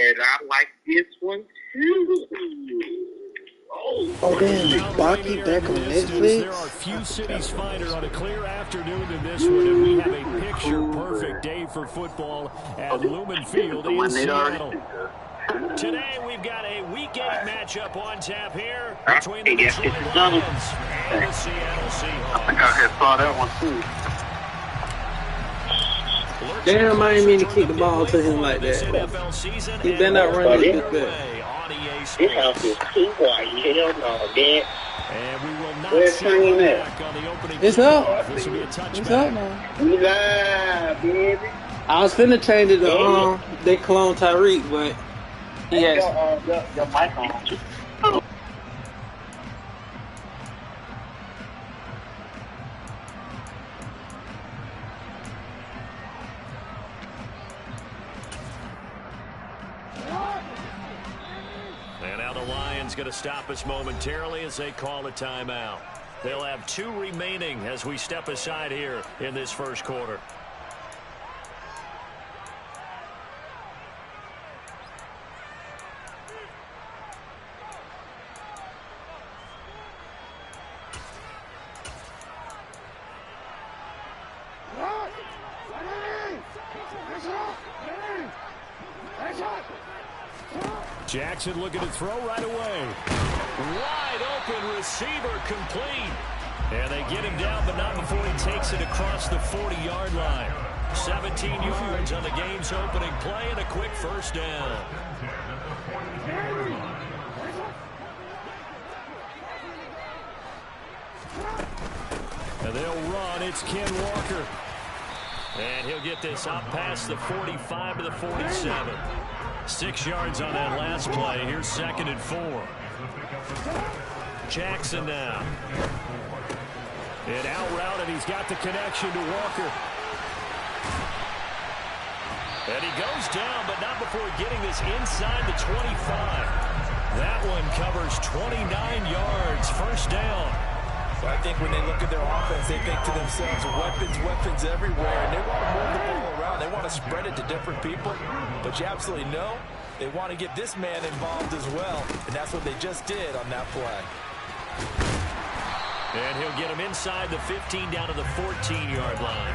And I like this one too. Oh, damn, Baki back on Netflix? There are few cities finer on a clear afternoon than this one, and we have a picture-perfect day for football at Lumen Field in Seattle. Today, we've got a Week 8 matchup on tap here between the Detroit Lions and the Seattle Seahawks. I think I had saw that one too. Damn, I didn't mean to kick the ball to him like that. He better not run this back. This house is too white. Hell no, Dad. And we will not Where's see Train at? back on the opening. It's up. This will be a touchback. It's up now. We live, baby. I was finna change it to they clone Tyreek, but he has. Your mic on. And now the Lions going to stop us momentarily as they call a timeout. They'll have 2 remaining as we step aside here in this first quarter. Jackson looking to throw right away. Wide open receiver complete. And they get him down, but not before he takes it across the 40-yard line. 17 yards on the game's opening play and a quick first down. And they'll run. It's Ken Walker. And he'll get this up past the 45 to the 47. 6 yards on that last play. Here's 2nd and 4. Jackson now. An out route, and he's got the connection to Walker. And he goes down, but not before getting this inside the 25. That one covers 29 yards. First down. So I think when they look at their offense, they think to themselves, weapons everywhere. And they want to move the ball around. They want to spread it to different people. But you absolutely know they want to get this man involved as well. And that's what they just did on that play. And he'll get him inside the 15 down to the 14-yard line.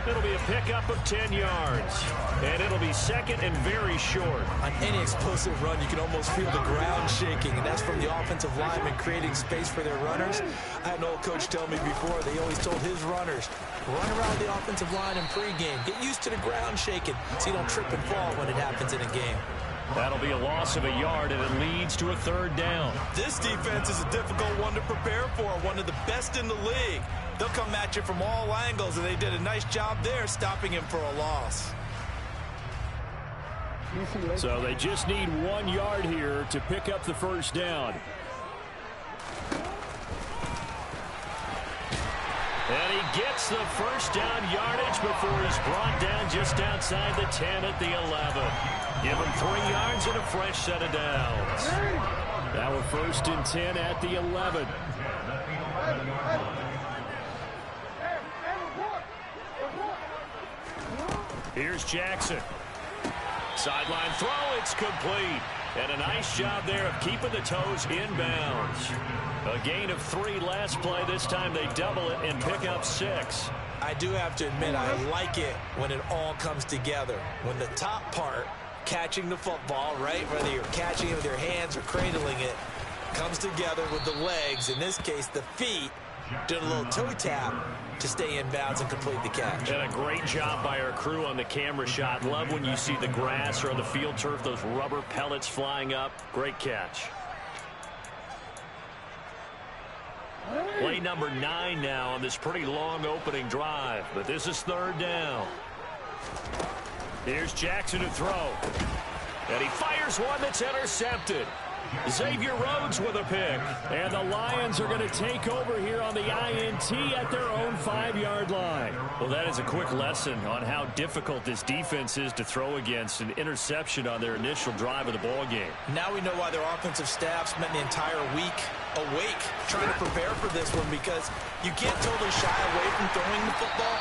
It'll be a pickup of 10 yards. And it'll be 2nd and very short. On any explosive run, you can almost feel the ground shaking, and that's from the offensive linemen creating space for their runners. I had an old coach tell me before, they always told his runners, run around the offensive line in pregame. Get used to the ground shaking so you don't trip and fall when it happens in a game. That'll be a loss of a yard, and it leads to a 3rd down. This defense is a difficult one to prepare for, one of the best in the league. They'll come at you from all angles, and they did a nice job there stopping him for a loss. So they just need 1 yard here to pick up the first down. And he gets the first down yardage before he's brought down just outside the 10 at the 11. Give him 3 yards and a fresh set of downs. Now we're 1st and 10 at the 11. Here's Jackson. Sideline throw, it's complete. And a nice job there of keeping the toes inbounds. A gain of 3 last play. This time they double it and pick up 6. I do have to admit, I like it when it all comes together. When the top part, catching the football, right, whether you're catching it with your hands or cradling it, comes together with the legs, in this case the feet, did a little toe tap to stay in bounds and complete the catch. And a great job by our crew on the camera shot. Love when you see the grass or on the field turf, those rubber pellets flying up. Great catch. Play number 9 now on this pretty long opening drive, but this is 3rd down. Here's Jackson to throw. And he fires one that's intercepted. Xavier Rhodes with a pick. And the Lions are going to take over here on the INT at their own 5-yard line. Well, that is a quick lesson on how difficult this defense is to throw against. An interception on their initial drive of the ball game. Now we know why their offensive staff spent the entire week awake trying to prepare for this one, because you can't totally shy away from throwing the football.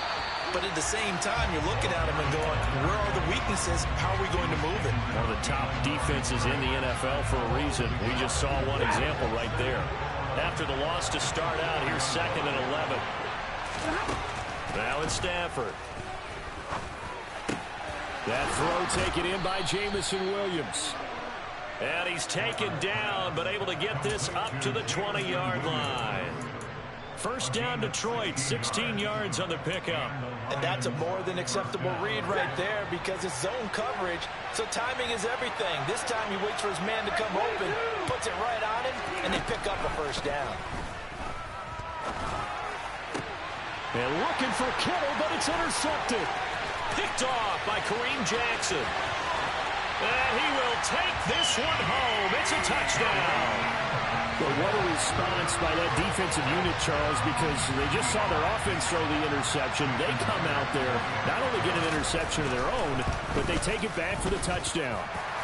But at the same time, you're looking at them and going, where are the weaknesses? How are we going to move it? One of the top defenses in the NFL for a reason. We just saw one example right there. After the loss to start out, here's 2nd and 11. Now it's Stafford. That throw taken in by Jameson Williams. And he's taken down, but able to get this up to the 20-yard line. First down, Detroit, 16 yards on the pickup. And that's a more than acceptable read right there because it's zone coverage, so timing is everything. This time he waits for his man to come open, puts it right on him, and they pick up a first down. And looking for Kittle, but it's intercepted. Picked off by Kareem Jackson. And he will take this one home. It's a touchdown. But what a response by that defensive unit, Charles, because they just saw their offense throw the interception. They come out there, not only get an interception of their own, but they take it back for the touchdown.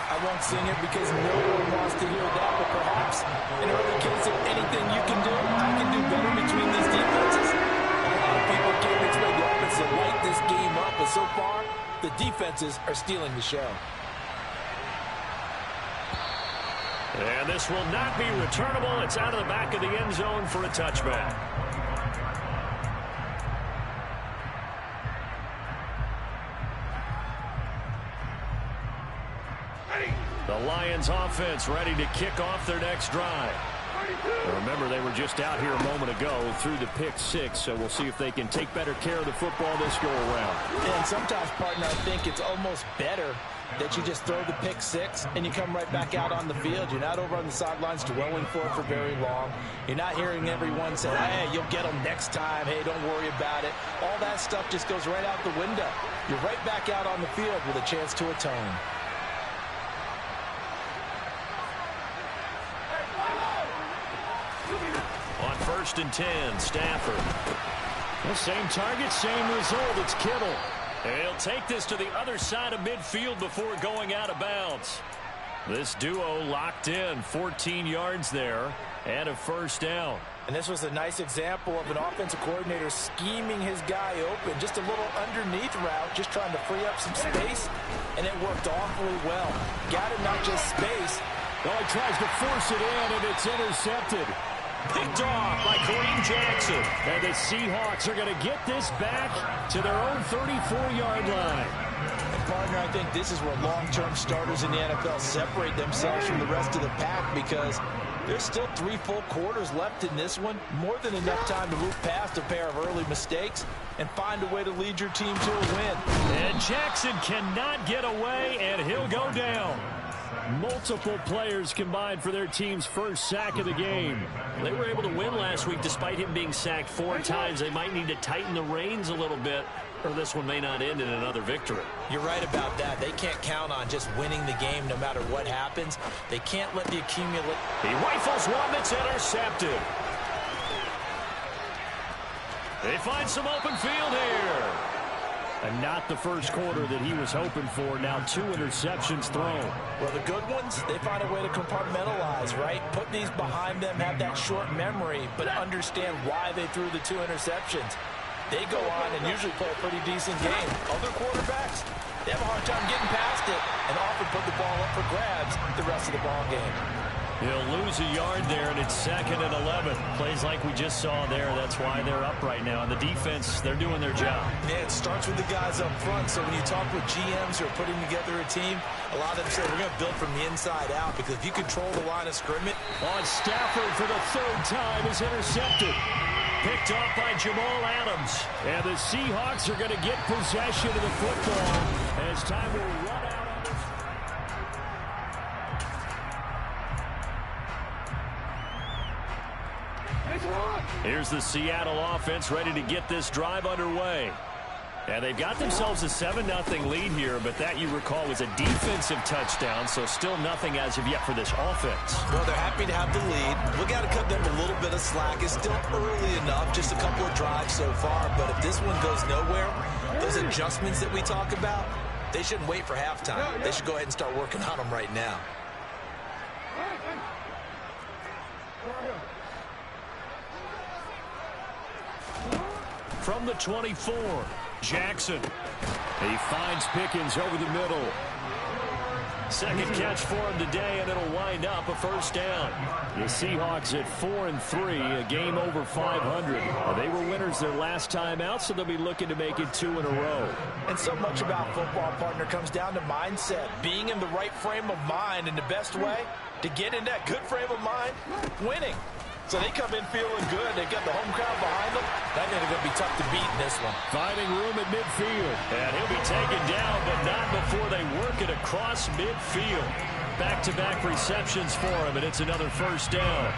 I won't sing it because no one wants to hear that, but perhaps in early case of anything you can do, I can do better between these defenses. A lot of people can't expect the offense to light this game up, but so far, the defenses are stealing the show. And this will not be returnable. It's out of the back of the end zone for a touchback. The Lions offense ready to kick off their next drive. Now remember, they were just out here a moment ago through the pick 6, so we'll see if they can take better care of the football this go around. And sometimes, partner, I think it's almost better that you just throw the pick 6 and you come right back out on the field. You're not over on the sidelines dwelling for it for very long. You're not hearing everyone say, hey, you'll get them next time. Hey, don't worry about it. All that stuff just goes right out the window. You're right back out on the field with a chance to atone. On 1st and 10, Stafford. The same target, same result. It's Kittle. He'll take this to the other side of midfield before going out of bounds. This duo locked in, 14 yards there, and a first down. And this was a nice example of an offensive coordinator scheming his guy open. Just a little underneath route, just trying to free up some space, and it worked awfully well. Got him not just space. Oh, he tries to force it in, and it's intercepted. Picked off by Kareem Jackson. And the Seahawks are going to get this back to their own 34-yard line. And partner, I think this is where long-term starters in the NFL separate themselves from the rest of the pack because there's still 3 full quarters left in this one. More than enough time to move past a pair of early mistakes and find a way to lead your team to a win. And Jackson cannot get away, and he'll go down. Multiple players combined for their team's first sack of the game. They were able to win last week despite him being sacked 4 times. They might need to tighten the reins a little bit, or this one may not end in another victory. You're right about that. They can't count on just winning the game no matter what happens. They can't let the accumulate. He rifles one that's intercepted. They find some open field here. And not the first quarter that he was hoping for. Now 2 interceptions thrown. Well, the good ones, they find a way to compartmentalize, right? Put these behind them, have that short memory, but understand why they threw the 2 interceptions. They go on and usually play a pretty decent game. Other quarterbacks, they have a hard time getting past it and often put the ball up for grabs the rest of the ball game. He'll lose a yard there, and it's 2nd and 11. Plays like we just saw there. That's why they're up right now. And the defense, they're doing their job. Yeah, it starts with the guys up front. So when you talk with GMs who are putting together a team, a lot of them say we're going to build from the inside out because if you control the line of scrimmage. On Stafford for the 3rd time is intercepted. Picked off by Jamal Adams. And the Seahawks are going to get possession of the football as time will run out. Here's the Seattle offense ready to get this drive underway. And they've got themselves a 7-0 lead here, but that, you recall, was a defensive touchdown, so still nothing as of yet for this offense. Well, they're happy to have the lead. We got to cut them a little bit of slack. It's still early enough, just a couple of drives so far, but if this one goes nowhere, those adjustments that we talk about, they shouldn't wait for halftime. They should go ahead and start working on them right now. From the 24, Jackson. He finds Pickens over the middle. Second catch for him today, and it'll wind up a first down. The Seahawks at 4-3, a game over 500. They were winners their last time out, so they'll be looking to make it 2 in a row. And so much about football, partner, comes down to mindset. Being in the right frame of mind, and the best way to get in that good frame of mind, winning. So they come in feeling good. They got the home crowd behind them. That ain't going to be tough to beat in this one. Finding room at midfield. And he'll be taken down, but not before they work it across midfield. Back-to-back receptions for him, and it's another first down.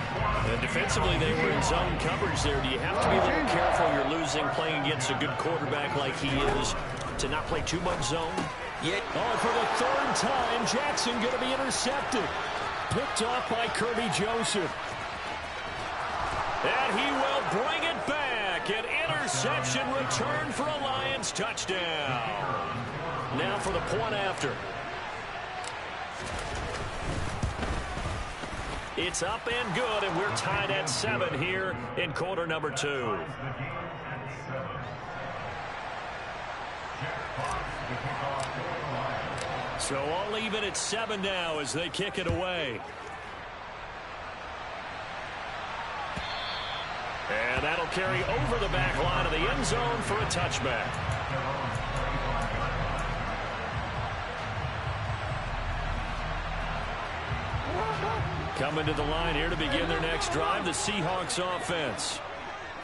And defensively, they were in zone coverage there. Do you have to be a little careful? You're losing playing against a good quarterback like he is to not play too much zone? Yeah. Oh, for the third time, Jackson going to be intercepted. Picked off by Kirby Joseph. And he will bring it back. An interception return for a Lions touchdown. Now for the point after. It's up and good, and we're tied at 7 here in quarter number 2. So all even at 7 now as they kick it away. And that'll carry over the back line of the end zone for a touchback. Coming to the line here to begin their next drive, the Seahawks offense.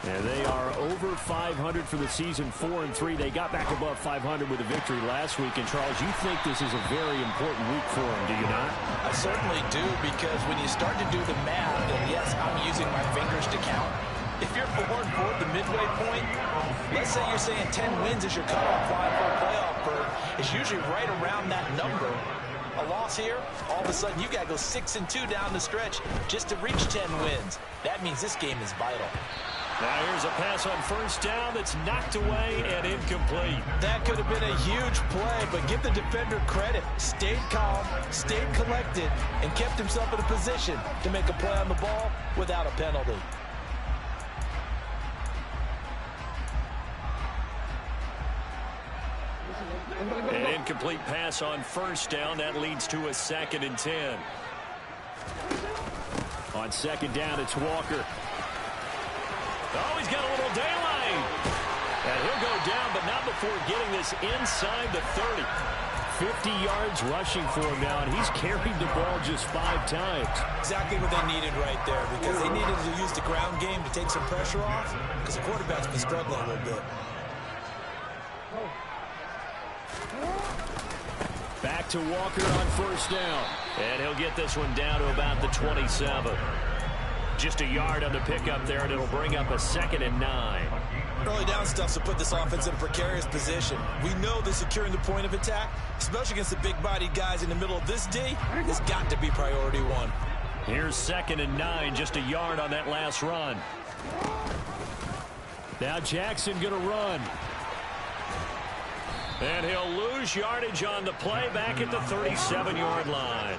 And they are over 500 for the season, 4-3. They got back above 500 with a victory last week. And, Charles, you think this is a very important week for them, do you not? I certainly do, because when you start to do the math, and yes, I'm using my fingers to count. If you're 4-4 at the midway point, let's say you're saying 10 wins is your cutoff line for a playoff berth, it's usually right around that number. A loss here, all of a sudden you got to go 6-2 down the stretch just to reach 10 wins. That means this game is vital. Now here's a pass on first down that's knocked away and incomplete. That could have been a huge play, but give the defender credit. Stayed calm, stayed collected, and kept himself in a position to make a play on the ball without a penalty. An incomplete pass on first down. That leads to a 2nd and 10. On second down, it's Walker. Oh, he's got a little daylight. And he'll go down, but not before getting this inside the 30. 50 yards rushing for him now, and he's carried the ball just 5 times. Exactly what they needed right there, because they needed to use the ground game to take some pressure off, because the quarterback's been struggling a little bit. Back to Walker on first down. And he'll get this one down to about the 27. Just a yard on the pickup there, and it'll bring up a 2nd and 9. Early down stuff to put this offense in a precarious position. We know that securing the point of attack, especially against the big-bodied guys in the middle of this D, has got to be priority 1. Here's 2nd and 9, just a yard on that last run. Now Jackson going to run. And he'll lose yardage on the play back at the 37-yard line.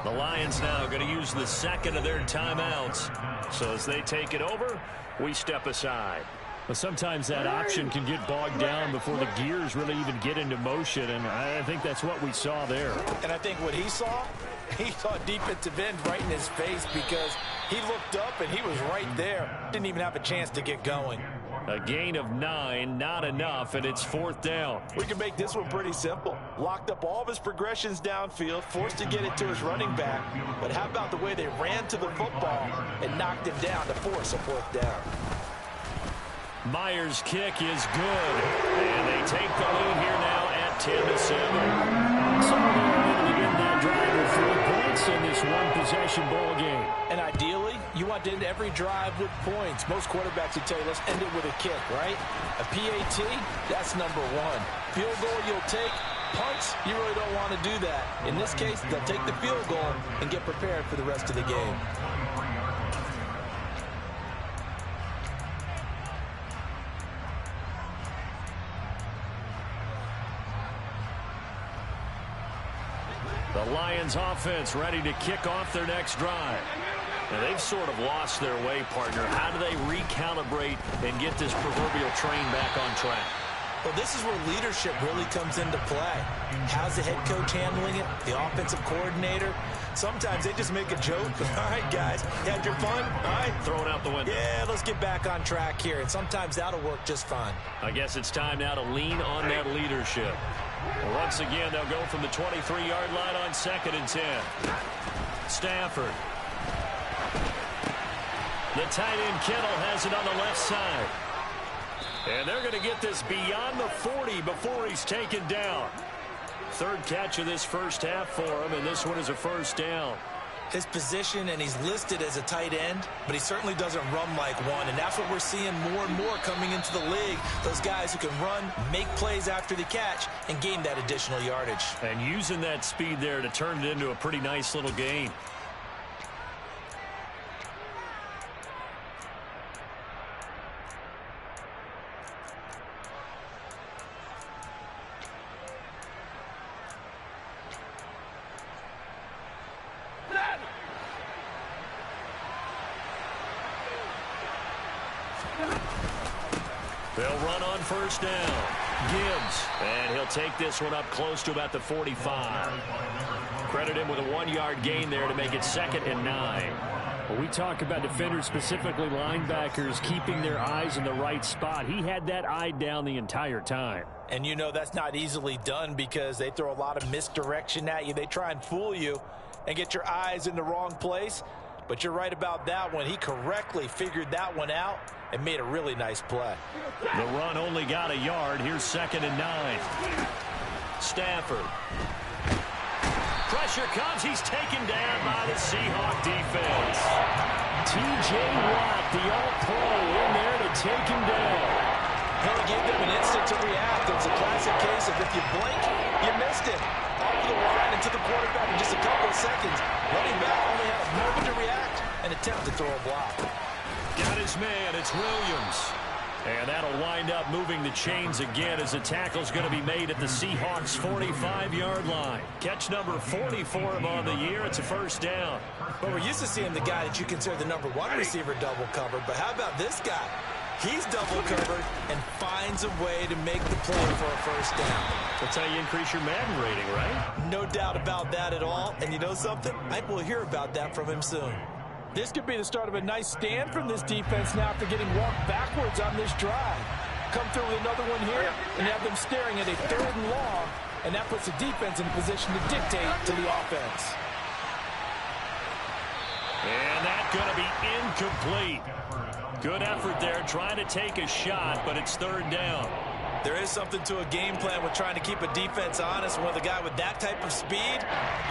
The Lions now going to use the 2nd of their timeouts. So as they take it over, we step aside. But sometimes that option can get bogged down before the gears really even get into motion, and I think that's what we saw there. And I think what he saw defensive end right in his face, because he looked up and he was right there. Didn't even have a chance to get going. A gain of 9, not enough, and it's 4th down. We can make this one pretty simple. Locked up all of his progressions downfield, forced to get it to his running back. But how about the way they ran to the football and knocked him down to force a 4th down? Myers' kick is good, and they take the lead here now at 10-7. So they're able to get that drive with 3 points in this one-possession ball game. And ideally, you want to end every drive with points. Most quarterbacks would tell you, let's end it with a kick, right? A PAT, that's number 1. Field goal you'll take. Punts, you really don't want to do that. In this case, they'll take the field goal and get prepared for the rest of the game. The Lions offense ready to kick off their next drive. Now they've sort of lost their way, partner. How do they recalibrate and get this proverbial train back on track? Well, this is where leadership really comes into play. How's the head coach handling it? The offensive coordinator? Sometimes they just make a joke. All right, guys, you had your fun? All right. Throw it out the window. Yeah, let's get back on track here. And sometimes that'll work just fine. I guess it's time now to lean on that leadership. Once again, they'll go from the 23-yard line on 2nd and 10. Stafford. The tight end Kittle has it on the left side. And they're going to get this beyond the 40 before he's taken down. 3rd catch of this first half for him, and this one is a first down. His position, and he's listed as a tight end, but he certainly doesn't run like one, and that's what we're seeing more and more coming into the league. Those guys who can run, make plays after the catch, and gain that additional yardage. And using that speed there to turn it into a pretty nice little gain. They'll run on first down. Gibbs. And he'll take this one up close to about the 45. Credit him with a 1-yard gain there to make it 2nd and 9. Well, we talk about defenders, specifically linebackers, keeping their eyes in the right spot. He had that eye down the entire time. And you know that's not easily done because they throw a lot of misdirection at you. They try and fool you and get your eyes in the wrong place. But you're right about that one. He correctly figured that one out and made a really nice play. The run only got a yard. Here's 2nd and 9. Stafford. Pressure comes. He's taken down by the Seahawk defense. T.J. Watt, the all-pro, in there to take him down. He gave them an instant to react. It's a classic case of if you blink, you missed it. Off the line into the quarterback in just a couple of seconds. Running back only had a moment to react and attempt to throw a block. Got his man. It's Williams. And that'll wind up moving the chains again as the tackle's going to be made at the Seahawks' 45-yard line. Catch number 40 for him on the year. It's a first down. But we're used to seeing the guy that you consider the number 1 receiver double covered. But how about this guy? He's double covered and finds a way to make the play for a first down. That's how you increase your Madden rating, right? No doubt about that at all. And you know something? I think we'll hear about that from him soon. This could be the start of a nice stand from this defense now after getting walked backwards on this drive. Come through with another one here and have them staring at a 3rd and long, and that puts the defense in a position to dictate to the offense. And that's going to be incomplete. Good effort there trying to take a shot, but it's 3rd down. There is something to a game plan with trying to keep a defense honest. With a guy with that type of speed,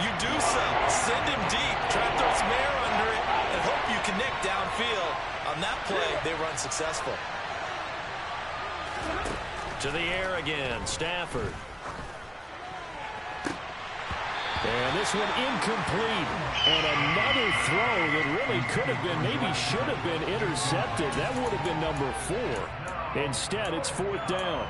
you do so. Send him deep. Try to throw some air under it and hope you connect downfield. On that play, they run successful. To the air again, Stafford. And this one incomplete. And another throw that really could have been, maybe should have been intercepted. That would have been number 4. Instead, it's 4th down.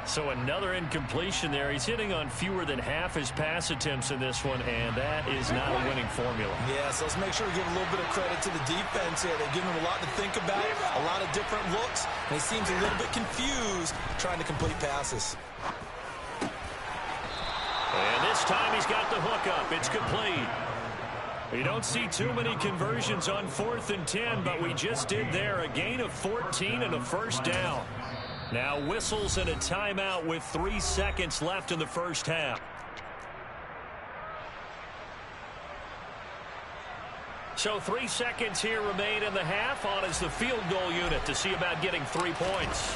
So another incompletion there. He's hitting on fewer than half his pass attempts in this one, and that is not a winning formula. Yeah, so let's make sure we give a little bit of credit to the defense here. They've given him a lot to think about, a lot of different looks, and he seems a little bit confused trying to complete passes. And this time he's got the hook up. It's complete. You don't see too many conversions on 4th and 10, but we just did there. A gain of 14 and a first down. Now whistles and a timeout with 3 seconds left in the first half. So 3 seconds here remain in the half. On is the field goal unit to see about getting 3 points.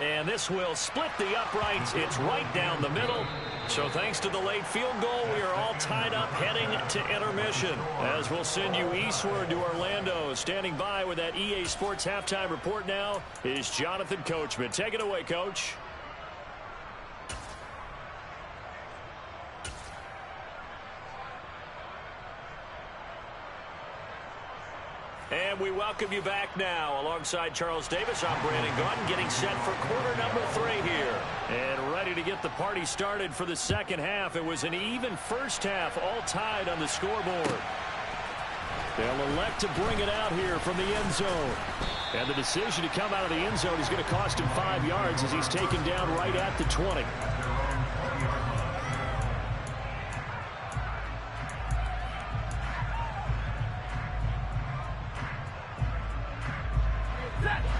And this will split the uprights. It's right down the middle. So thanks to the late field goal, we are all tied up heading to intermission. As we'll send you eastward to Orlando. Standing by with that EA Sports halftime report now is Jonathan Coachman. Take it away, Coach. And we welcome you back now. Alongside Charles Davis, I'm Brandon Gaudin, getting set for quarter number 3 here. And ready to get the party started for the second half. It was an even first half, all tied on the scoreboard. They'll elect to bring it out here from the end zone. And the decision to come out of the end zone is going to cost him 5 yards as he's taken down right at the 20.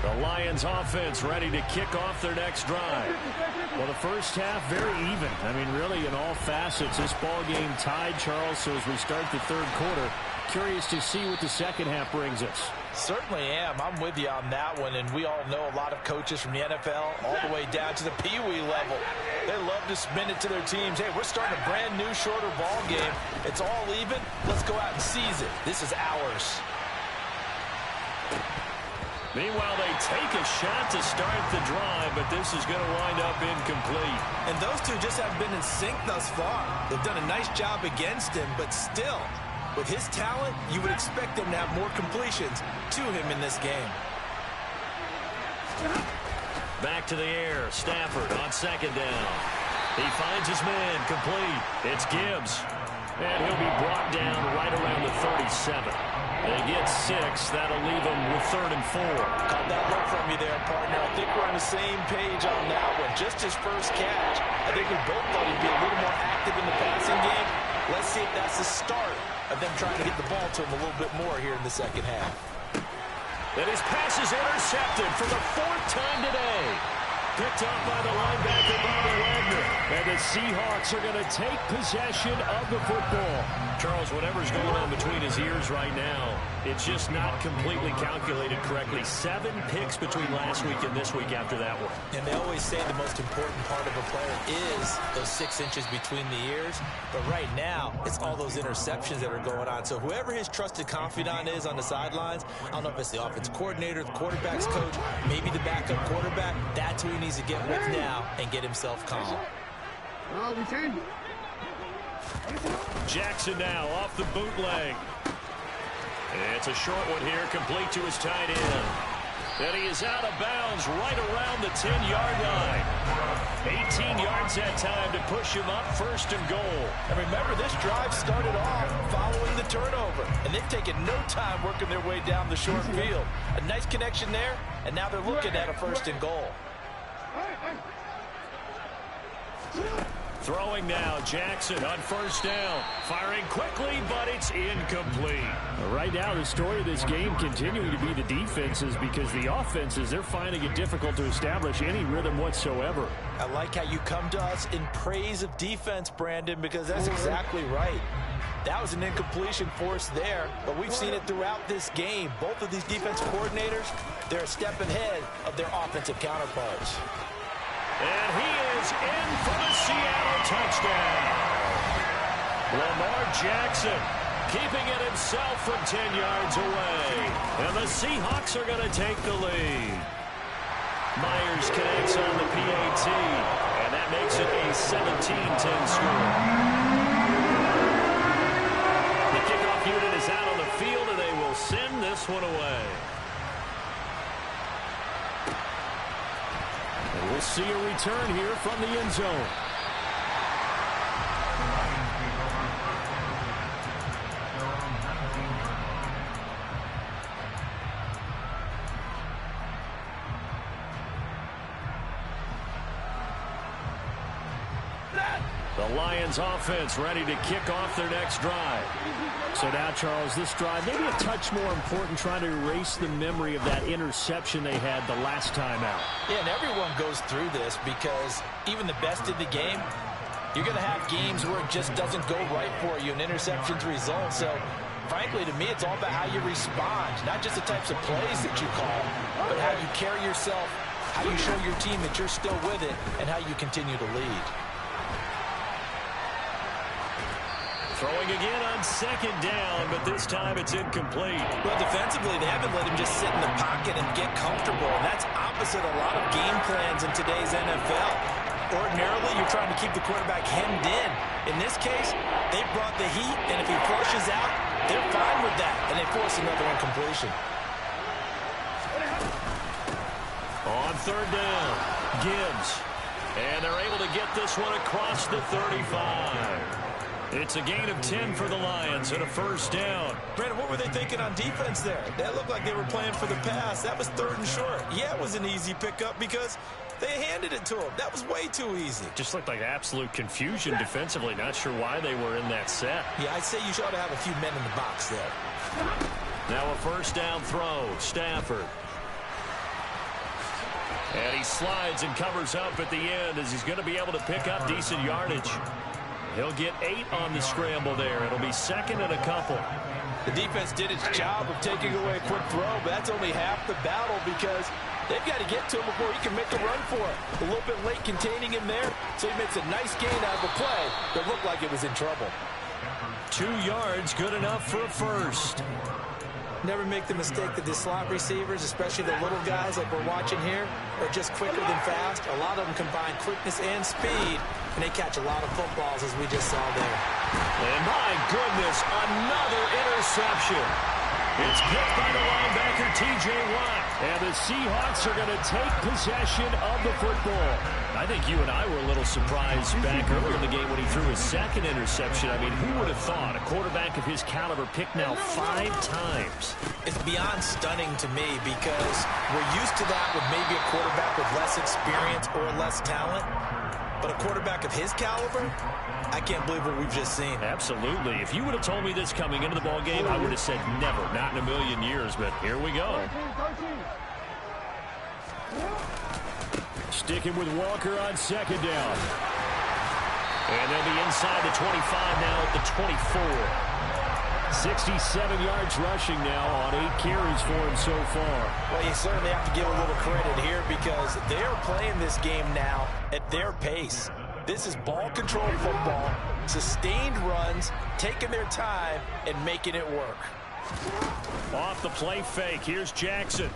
The Lions offense ready to kick off their next drive. Well, the first half very even. I mean, really in all facets, this ball game tied, Charles. So as we start the third quarter, curious to see what the second half brings us. Certainly am. I'm with you on that one. And we all know a lot of coaches from the NFL all the way down to the Pee Wee level. They love to spin it to their teams. Hey, we're starting a brand new, shorter ball game. It's all even. Let's go out and seize it. This is ours. Meanwhile, they take a shot to start the drive, but this is going to wind up incomplete. And those two just haven't been in sync thus far. They've done a nice job against him, but still, with his talent, you would expect them to have more completions to him in this game. Back to the air. Stafford on second down. He finds his man complete. It's Gibbs. And he'll be brought down right around the 37. They get 6. That'll leave them with 3rd and 4. Caught that look from you there, partner. I think we're on the same page on that one. Just his first catch. I think we both thought he'd be a little more active in the passing game. Let's see if that's the start of them trying to get the ball to him a little bit more here in the second half. And his pass is intercepted for the 4th time today. Picked up by the linebacker, Bobby Wagner. And the Seahawks are going to take possession of the football. Charles, whatever's going on between his ears right now, it's just not completely calculated correctly. 7 picks between last week and this week after that one. And they always say the most important part of a player is those 6 inches between the ears. But right now, it's all those interceptions that are going on. So whoever his trusted confidant is on the sidelines, I don't know if it's the offense coordinator, the quarterback's coach, maybe the backup quarterback, that's who he needs to get with now and get himself calm. Jackson now off the bootleg. It's a short one here, complete to his tight end. And he is out of bounds right around the 10-yard line. 18 yards that time to push him up 1st and goal. And remember, this drive started off following the turnover. And they've taken no time working their way down the short field. A nice connection there, and now they're looking at a 1st and goal. Throwing now, Jackson on 1st down. Firing quickly, but it's incomplete. Right now, the story of this game continuing to be the defenses, because the offenses, they're finding it difficult to establish any rhythm whatsoever. I like how you come to us in praise of defense, Brandon, because that's exactly right. That was an incompletion force there, but we've seen it throughout this game. Both of these defense coordinators, they're a step ahead of their offensive counterparts. And he is in for the Seattle touchdown. Lamar Jackson keeping it himself from 10 yards away. And the Seahawks are going to take the lead. Myers connects on the PAT, and that makes it a 17-10 score. The kickoff unit is out on the field, and they will send this one away. And we'll see a return here from the end zone. The Lions offense ready to kick off their next drive. So now, Charles, this drive maybe a touch more important, trying to erase the memory of that interception they had the last time out. Yeah, and everyone goes through this because even the best in the game, you're going to have games where it just doesn't go right for you, and interceptions result. So, frankly, to me, it's all about how you respond, not just the types of plays that you call, but how you carry yourself, how you show your team that you're still with it, and how you continue to lead. Throwing again on 2nd down, but this time it's incomplete. Well, defensively, they haven't let him just sit in the pocket and get comfortable, and that's opposite a lot of game plans in today's NFL. Ordinarily, you're trying to keep the quarterback hemmed in. In this case, they brought the heat, and if he flushes out, they're fine with that, and they force another incompletion. On 3rd down, Gibbs. And they're able to get this one across the 35. It's a gain of 10 for the Lions and a first down. Brandon, what were they thinking on defense there? That looked like they were playing for the pass. That was 3rd and short. Yeah, it was an easy pickup because they handed it to him. That was way too easy. Just looked like absolute confusion defensively. Not sure why they were in that set. Yeah, I'd say you should have a few men in the box there. Now a first down throw. Stafford. And he slides and covers up at the end as he's going to be able to pick up decent yardage. He'll get 8 on the scramble there. It'll be 2nd and a couple. The defense did its job of taking away a quick throw, but that's only half the battle because they've got to get to him before he can make a run for it. A little bit late containing him there, so he makes a nice gain out of a play that looked like it was in trouble. 2 yards, good enough for a first. Never make the mistake that the slot receivers, especially the little guys like we're watching here, are just quicker than fast. A lot of them combine quickness and speed, and they catch a lot of footballs, as we just saw there. And my goodness, another interception. It's picked by the linebacker, T.J. Watt. And the Seahawks are going to take possession of the football. I think you and I were a little surprised back earlier in the game when he threw his 2nd interception. I mean, who would have thought a quarterback of his caliber picked now 5 times? It's beyond stunning to me because we're used to that with maybe a quarterback with less experience or less talent. But a quarterback of his caliber, I can't believe what we've just seen. Absolutely. If you would have told me this coming into the ball game, I would have said never, not in a million years. But here we go. Sticking with Walker on 2nd down. And they'll be inside the 25 now at the 24. 67 yards rushing now on 8 carries for him so far. Well, you certainly have to give a little credit here because they're playing this game now at their pace. This is ball control football, sustained runs, taking their time, and making it work. Off the play fake, here's Jackson.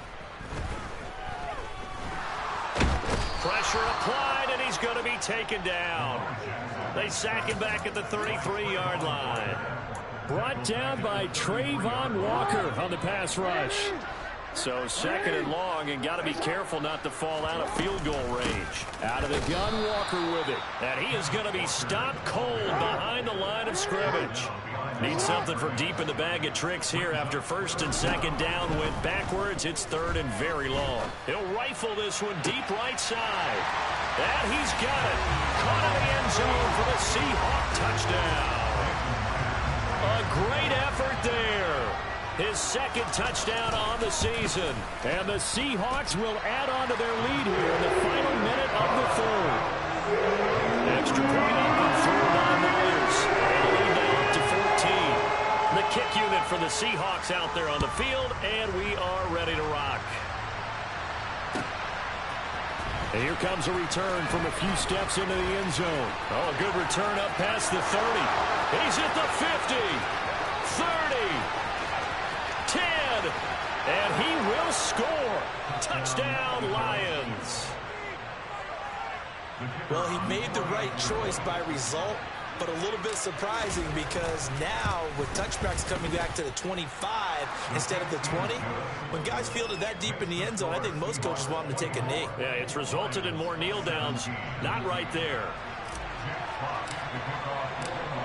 Pressure applied, and he's going to be taken down. They sack him back at the 33-yard line. Brought down by Trayvon Walker on the pass rush. So 2nd and long, and got to be careful not to fall out of field goal range. Out of the gun, Walker with it. And he is going to be stopped cold behind the line of scrimmage. Needs something from deep in the bag of tricks here after 1st and 2nd down. Went backwards. It's 3rd and very long. He'll rifle this one deep right side. And he's got it. Caught in the end zone for the Seahawk touchdown. A great effort there. His 2nd touchdown on the season. And the Seahawks will add on to their lead here in the final minute of the 3rd. Extra point up and through by Myers. And the lead now up to 14. The kick unit for the Seahawks out there on the field, and we are ready to rock. And here comes a return from a few steps into the end zone. Oh, a good return up past the 30. He's at the 50, 30, 10, and he will score. Touchdown, Lions. Well, he made the right choice by result, but a little bit surprising because now with touchbacks coming back to the 25 instead of the 20, when guys field it that deep in the end zone, I think most coaches want them to take a knee. Yeah, it's resulted in more kneel downs. Not right there.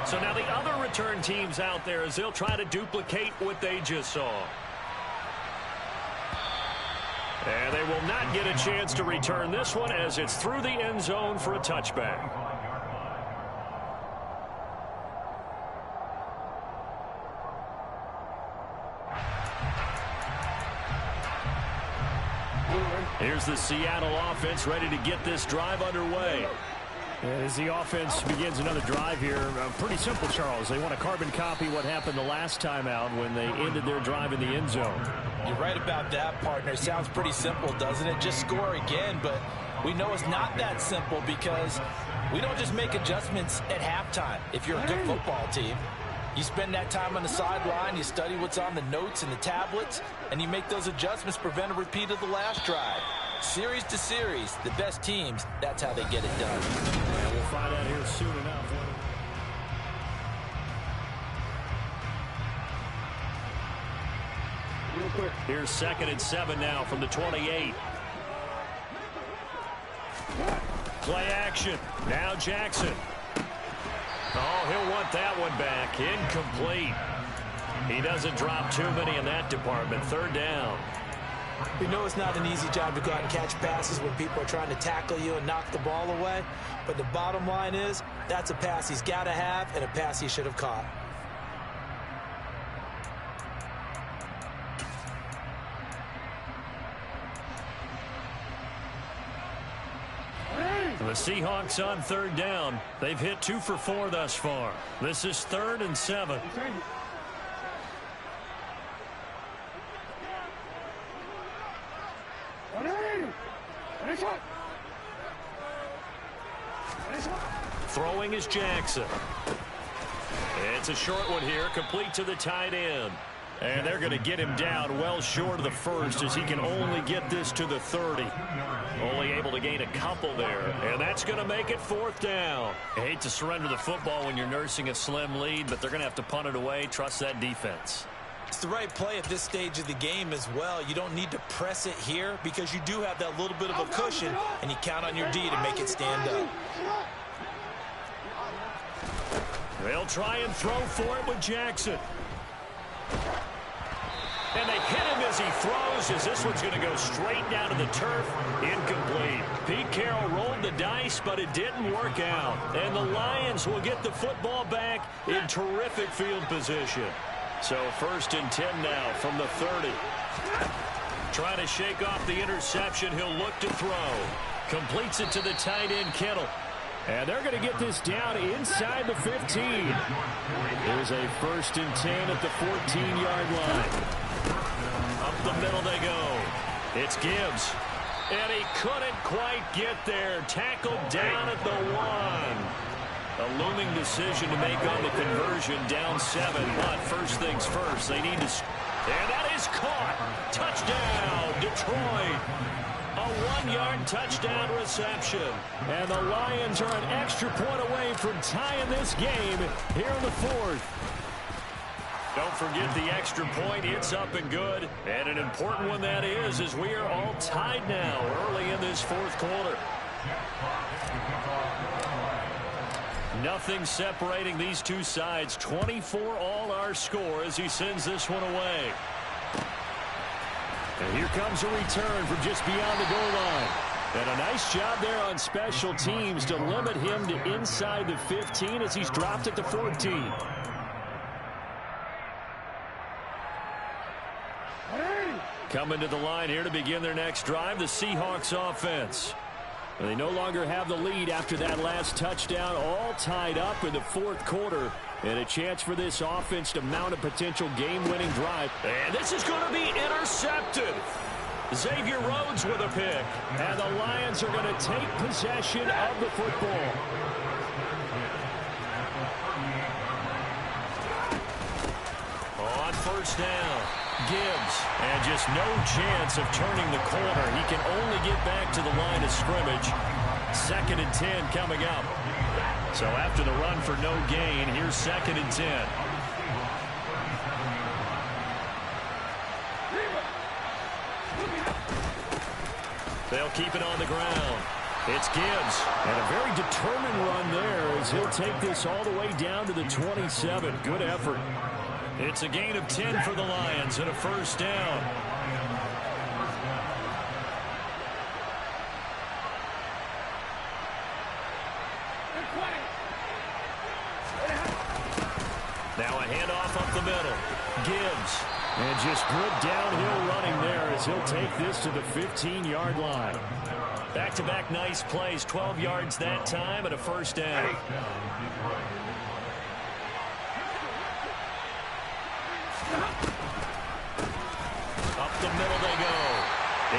So now the other return teams out there as they'll try to duplicate what they just saw. And they will not get a chance to return this one as it's through the end zone for a touchback. Here's the Seattle offense ready to get this drive underway. As the offense begins another drive here, pretty simple, Charles. They want to carbon copy what happened the last time out when they ended their drive in the end zone. You're right about that, partner. Sounds pretty simple, doesn't it? Just score again, but we know it's not that simple because we don't just make adjustments at halftime. If you're a good football team, you spend that time on the sideline, you study what's on the notes and the tablets, and you make those adjustments, prevent a repeat of the last drive. Series to series, the best teams, that's how they get it done. And we'll find out here soon enough. Here's 2nd and 7 now from the 28. Play action. Now Jackson. Oh, he'll want punt that one back. Incomplete. He doesn't drop too many in that department. Third down. You know it's not an easy job to go out and catch passes when people are trying to tackle you and knock the ball away. But the bottom line is, that's a pass he's got to have and a pass he should have caught. The Seahawks on third down. They've hit 2 for 4 thus far. This is 3rd and 7. Throwing is Jackson. It's a short one here, complete to the tight end. And they're going to get him down well short of the first as he can only get this to the 30. Only able to gain a couple there. And that's going to make it 4th down. I hate to surrender the football when you're nursing a slim lead, but they're going to have to punt it away. Trust that defense. It's the right play at this stage of the game as well. You don't need to press it here because you do have that little bit of a cushion, and you count on your D to make it stand up. They'll try and throw for it with Jackson. And they hit him as he throws, as this one's going to go straight down to the turf. Incomplete. Pete Carroll rolled the dice, but it didn't work out. And the Lions will get the football back in terrific field position. So 1st and 10 now from the 30. Trying to shake off the interception. He'll look to throw. Completes it to the tight end, Kittle. And they're going to get this down inside the 15. There's a 1st and 10 at the 14-yard line. Up the middle they go. It's Gibbs. And he couldn't quite get there. Tackled down at the 1. A looming decision to make on the conversion, down 7. But first things first, they need to... And that is caught. Touchdown, Detroit. A 1-yard touchdown reception. And the Lions are an extra point away from tying this game here in the 4th. Don't forget the extra point. It's up and good. And an important one that is, as we are all tied now early in this 4th quarter. Nothing separating these two sides. 24 all our score as he sends this one away. And here comes a return from just beyond the goal line. And a nice job there on special teams to limit him to inside the 15 as he's dropped at the 14. Coming to the line here to begin their next drive, the Seahawks offense. And they no longer have the lead after that last touchdown, all tied up in the 4th quarter. And a chance for this offense to mount a potential game-winning drive. And this is going to be intercepted. Xavier Rhodes with a pick. And the Lions are going to take possession of the football. On 1st down, Gibbs. And just no chance of turning the corner. He can only get back to the line of scrimmage. 2nd and 10 coming up. So after the run for no gain, here's 2nd and 10. They'll keep it on the ground. It's Gibbs. And a very determined run there as he'll take this all the way down to the 27. Good effort. It's a gain of 10 for the Lions and a 1st down. Now a handoff up the middle. Gibbs. And just good downhill running there as he'll take this to the 15-yard line. Back-to-back nice plays. 12 yards that time and a 1st down. Up the middle they go.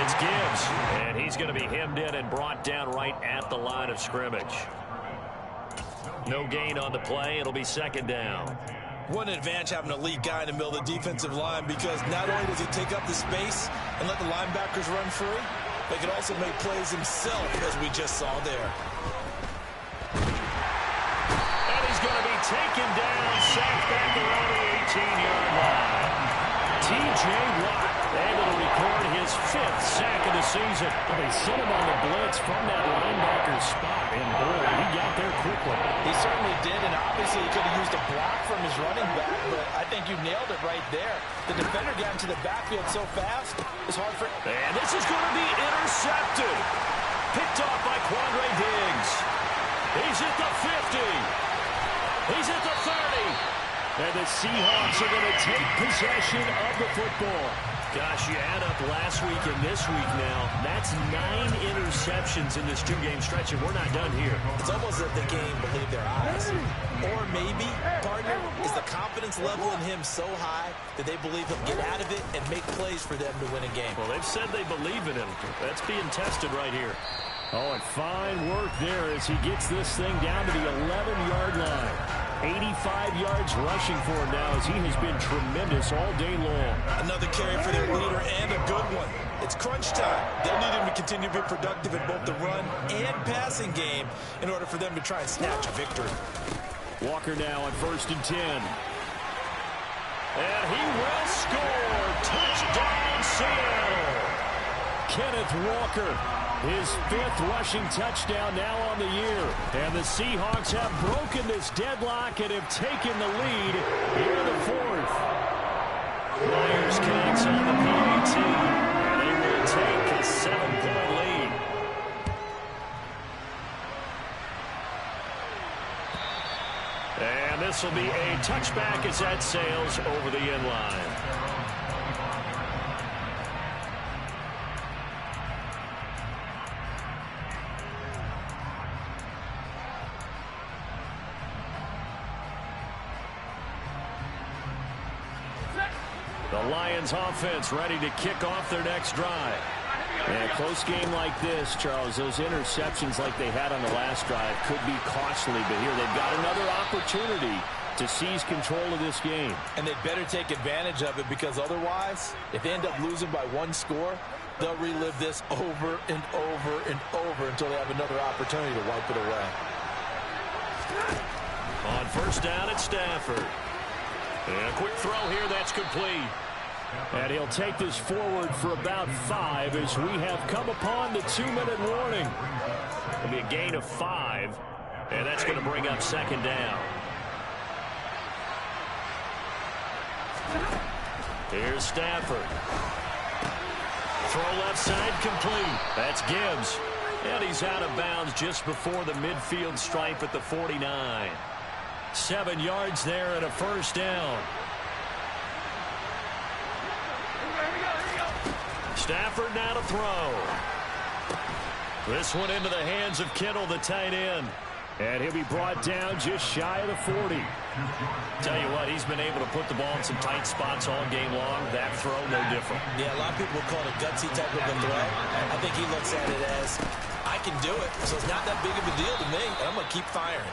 It's Gibbs. And he's going to be hemmed in and brought down right at the line of scrimmage. No gain on the play. It'll be 2nd down. What an advantage having a lead guy in the middle of the defensive line, because not only does he take up the space and let the linebackers run free, but he can also make plays himself, as we just saw there. And he's going to be taken down, sacked back around the 18-yard line. T.J. Watt able to record his 5th sack of the season. Well, they sent him on the blitz from that linebacker spot, and boy, he got there quickly. He certainly did, and obviously Obviously, he could have used a block from his running back, but I think you nailed it right there. The defender got into the backfield so fast, it's hard for... And this is going to be intercepted. Picked off by Quandre Diggs. He's at the 50. He's at the 30. And the Seahawks are going to take possession of the football. Gosh, you add up last week and this week now. That's 9 interceptions in this two-game stretch, and we're not done here. It's almost that the game believed their eyes. Or maybe, partner, is the confidence level in him so high that they believe he'll get out of it and make plays for them to win a game. Well, they've said they believe in him. That's being tested right here. Oh, and fine work there as he gets this thing down to the 11-yard line. 85 yards rushing for him now as he has been tremendous all day long. Another carry for their leader and a good one. It's crunch time. They'll need him to continue to be productive in both the run and passing game in order for them to try and snatch a victory. Walker now on 1st and 10. And he will score. Touchdown, Seattle. Kenneth Walker, his 5th rushing touchdown now on the year. And the Seahawks have broken this deadlock and have taken the lead here in the 4th. Myers counts on the PAT, and they will take a 7-point lead. And this will be a touchback as that sails over the end line. The Lions offense ready to kick off their next drive. And a close game like this, Charles, those interceptions like they had on the last drive could be costly, but here they've got another opportunity to seize control of this game. And they'd better take advantage of it, because otherwise, if they end up losing by 1 score, they'll relive this over and over and over until they have another opportunity to wipe it away. On 1st down at Stafford. And a quick throw here, that's complete. And he'll take this forward for about 5 as we have come upon the 2-minute warning. It'll be a gain of 5, and that's going to bring up 2nd down. Here's Stafford. Throw left side complete. That's Gibbs. And he's out of bounds just before the midfield stripe at the 49. 7 yards there and a 1st down. Stafford now to throw. This one into the hands of Kittle, the tight end. And he'll be brought down just shy of the 40. Tell you what, he's been able to put the ball in some tight spots all game long. That throw, no different. Yeah, a lot of people call it a gutsy type of a throw. I think he looks at it as, I can do it, so it's not that big of a deal to me, and I'm going to keep firing.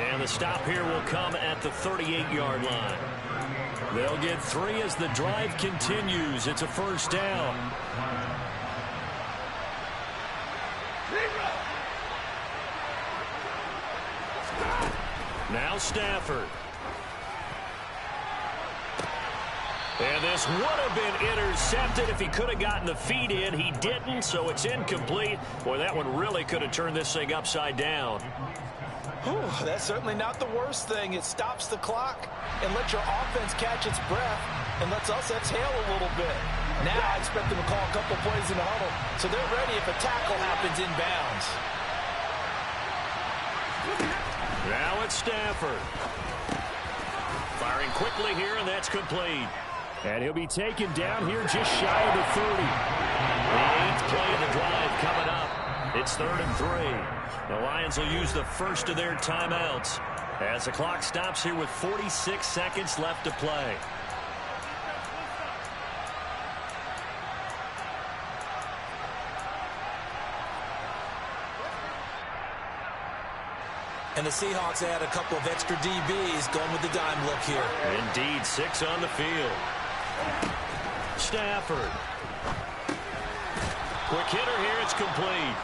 And the stop here will come at the 38-yard line. They'll get 3 as the drive continues. It's a 1st down. Now Stafford. And this would have been intercepted if he could have gotten the feet in. He didn't, so it's incomplete. Boy, that one really could have turned this thing upside down. Whew, that's certainly not the worst thing. It stops the clock and lets your offense catch its breath and lets us exhale a little bit. Now I expect them to call a couple plays in the huddle, so they're ready if a tackle happens inbounds. Now it's Stafford. Firing quickly here, and that's complete. And he'll be taken down here just shy of the 30. The 8th play of the drive coming up. It's 3rd and 3. The Lions will use the first of their timeouts as the clock stops here with 46 seconds left to play. And the Seahawks add a couple of extra DBs going with the dime look here. Indeed, 6 on the field. Stafford. Quick hitter here, it's complete.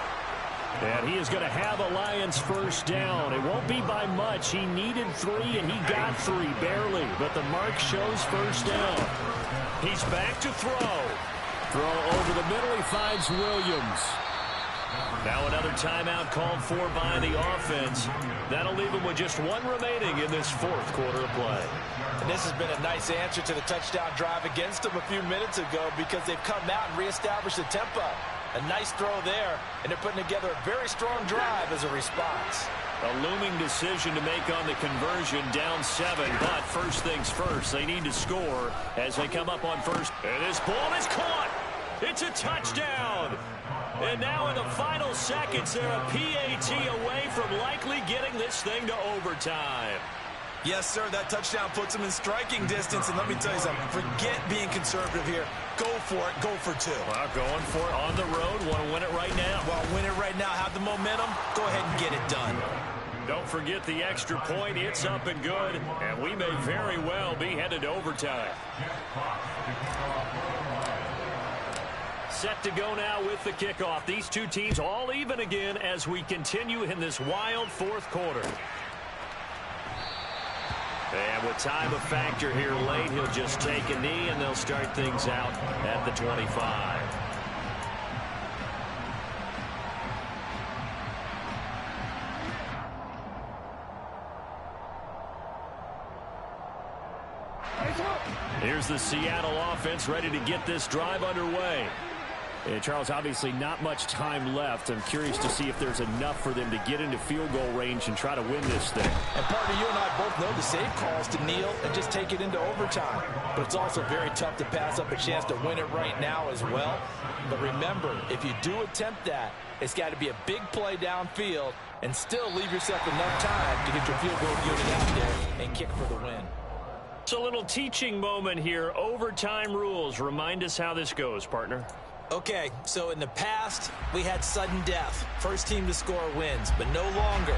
And he is going to have a Lions 1st down. It won't be by much. He needed 3, and he got 3, barely. But the mark shows 1st down. He's back to throw. Throw over the middle. He finds Williams. Now another timeout called for by the offense. That'll leave them with just one remaining in this fourth quarter of play. And this has been a nice answer to the touchdown drive against them a few minutes ago because they've come out and reestablished the tempo. A nice throw there, and they're putting together a very strong drive as a response. A looming decision to make on the conversion, down 7. But first things first, they need to score as they come up on first. And this ball is caught. It's a touchdown. And now in the final seconds, they're a PAT away from likely getting this thing to overtime. Yes, sir, that touchdown puts them in striking distance. And let me tell you something, forget being conservative here. Go for it, go for 2. Well, going for it on the road, want to win it right now. Well, win it right now, have the momentum, go ahead and get it done. Don't forget the extra point, it's up and good, and we may very well be headed to overtime. Set to go now with the kickoff. These two teams all even again as we continue in this wild fourth quarter. And with time a factor here late, he'll just take a knee, and they'll start things out at the 25. Here's the Seattle offense ready to get this drive underway. And Charles, obviously not much time left. I'm curious to see if there's enough for them to get into field goal range and try to win this thing. And partner, you and I both know the safe calls to kneel and just take it into overtime. But it's also very tough to pass up a chance to win it right now as well. But remember, if you do attempt that, it's got to be a big play downfield and still leave yourself enough time to get your field goal unit out there and kick for the win. It's a little teaching moment here. Overtime rules. Remind us how this goes, partner. Okay, so in the past, we had sudden death. First team to score wins, but no longer.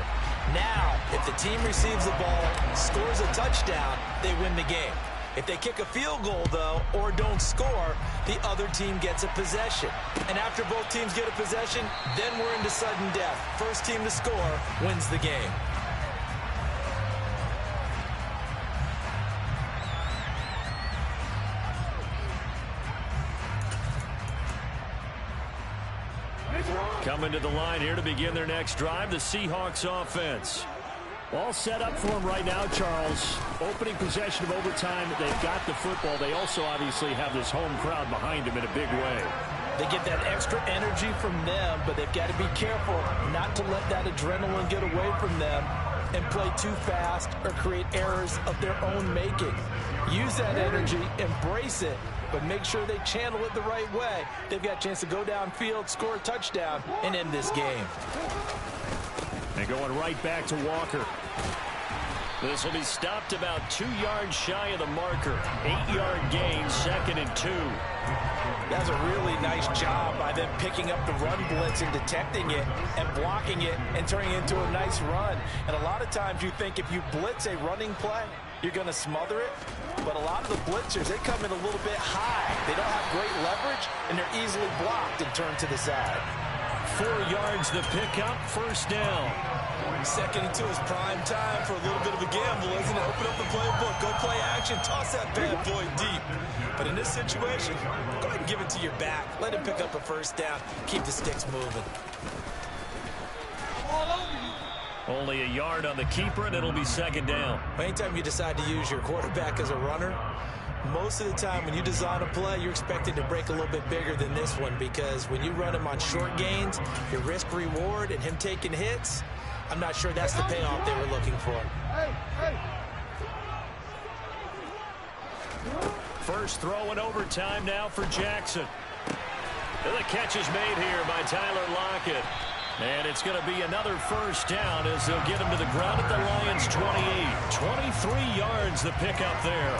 Now, if the team receives the ball, scores a touchdown, they win the game. If they kick a field goal, though, or don't score, the other team gets a possession. And after both teams get a possession, then we're into sudden death. First team to score wins the game. Coming to the line here to begin their next drive, the Seahawks offense. All set up for them right now, Charles. Opening possession of overtime, they've got the football. They also obviously have this home crowd behind them in a big way. They get that extra energy from them, but they've got to be careful not to let that adrenaline get away from them and play too fast or create errors of their own making. Use that energy, embrace it, but make sure they channel it the right way. They've got a chance to go downfield, score a touchdown, and end this game. And going right back to Walker. This will be stopped about 2 yards shy of the marker. 8-yard gain, 2nd and 2. That's a really nice job by them picking up the run blitz and detecting it and blocking it and turning it into a nice run. And a lot of times you think if you blitz a running play, you're going to smother it. But a lot of the blitzers, they come in a little bit high. They don't have great leverage, and they're easily blocked and turned to the side. 4 yards the pickup, first down. 2nd and 2 is prime time for a little bit of a gamble, isn't it? Open up the playbook, go play action, toss that bad boy deep. But in this situation, go ahead and give it to your back. Let him pick up a first down, keep the sticks moving. Only a yard on the keeper, and it'll be 2nd down. Anytime you decide to use your quarterback as a runner, most of the time when you design a play, you're expected to break a little bit bigger than this one, because when you run him on short gains, your risk-reward and him taking hits, I'm not sure that's the payoff they were looking for. First throw in overtime now for Jackson. And the catch is made here by Tyler Lockett. And it's going to be another first down as they'll get him to the ground at the Lions' 28. 23 yards the pickup there.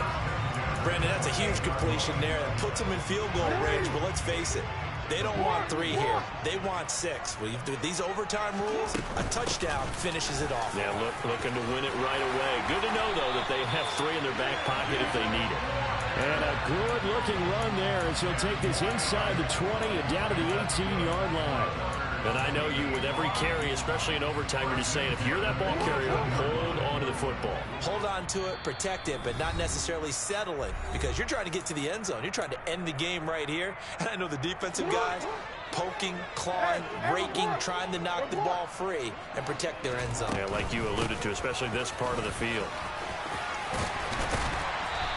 Brandon, that's a huge completion there. That puts them in field goal range, but let's face it, they don't want 3 here. They want 6. With these overtime rules, a touchdown finishes it off. Yeah, looking to win it right away. Good to know, though, that they have 3 in their back pocket if they need it. And a good-looking run there as he'll take this inside the 20 and down to the 18-yard line. And I know you, with every carry, especially in overtime, you're just saying, if you're that ball carrier, hold on to the football. Hold on to it, protect it, but not necessarily settle it, because you're trying to get to the end zone. You're trying to end the game right here. And I know the defensive guys, poking, clawing, raking, trying to knock the ball free and protect their end zone. Yeah, like you alluded to, especially this part of the field.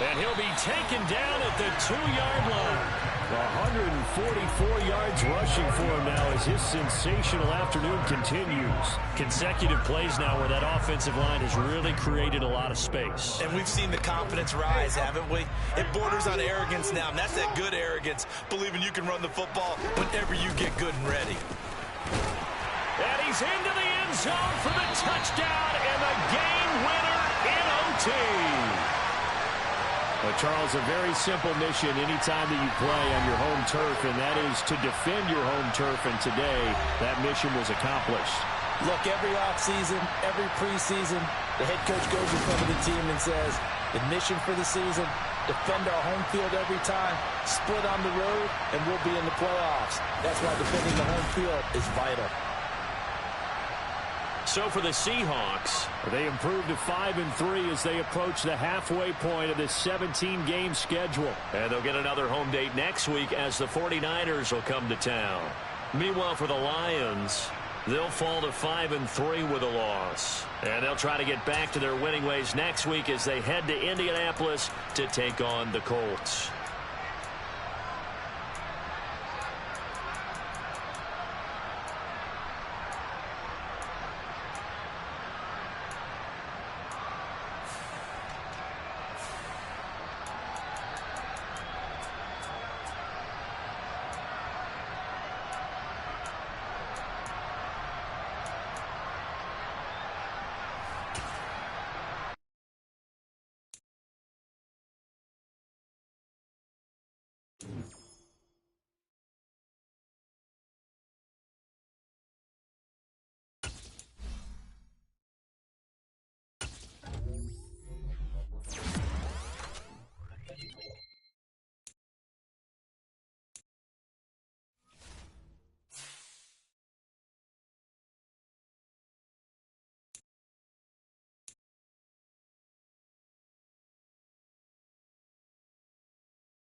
And he'll be taken down at the 2-yard line. 144 yards rushing for him now as his sensational afternoon continues. Consecutive plays now where that offensive line has really created a lot of space. And we've seen the confidence rise, haven't we? It borders on arrogance now, and that's that good arrogance, believing you can run the football whenever you get good and ready. And he's into the end zone for the touchdown and the game winner in OT. But Charles, a very simple mission anytime that you play on your home turf, and that is to defend your home turf. And today, that mission was accomplished. Look, every offseason, every preseason, the head coach goes in front of the team and says, the mission for the season, defend our home field every time, split on the road, and we'll be in the playoffs. That's why defending the home field is vital. So for the Seahawks, they improved to 5-3 as they approach the halfway point of this 17-game schedule. And they'll get another home date next week as the 49ers will come to town. Meanwhile, for the Lions, they'll fall to 5-3 with a loss. And they'll try to get back to their winning ways next week as they head to Indianapolis to take on the Colts.